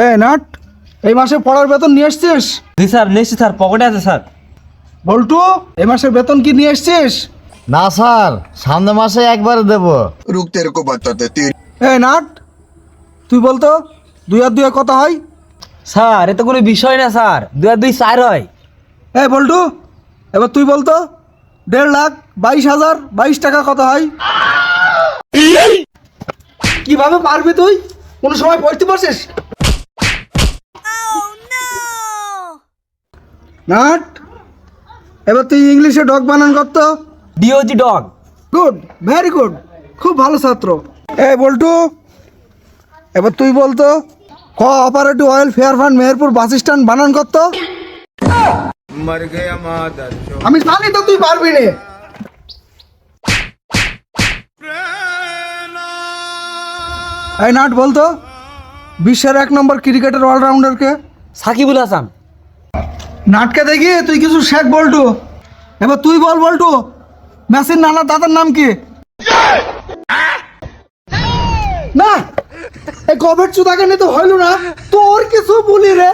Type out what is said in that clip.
এই নাট, এই মাসে পড়ার বেতন নিয়ে এসছিস? জি স্যার, নিশ্চয় স্যার, পকেটে আছে স্যার। বল্টু, এই মাসের বেতন কি নিয়ে এসছিস? না স্যার, সামনে মাসে একবারে দেব। रुक तेरे को बताते तेरी এই নাট, তুই বলতো 2 আর 2 কত হয়? স্যার এ তো কোনো বিষয় না স্যার, 2 আর 2 4 হয়। এই বল্টু, এবার তুই বলতো 1,22,022 টাকা কত হয়? কিভাবে পারবি তুই? কোন সময় পড়তে পারছিস? নাট, এবার তুই ইংলিশে ডগ বানান করতো। DOG dog. Good, very good, খুব ভালো ছাত্র। এই বল্টু, এবার তুই বলতো cooperative oil fair fund Meherpur bus stand বানান করতো। আমি জানি তো তুই পারবি না। এই নাট বলতো বিশ্বের 1 নম্বর ক্রিকেটের অলরাউন্ডার কে? সাকিবুল হাসান। নাটকে দেখি তুই কিছু শেখ বল্টু। এবার তুই বল বল্টু, মেসির নানা দাদার নাম কি? না, এই কবের চুদাকে নিয়ে তো হইল না, তোর কিছু বলি রে।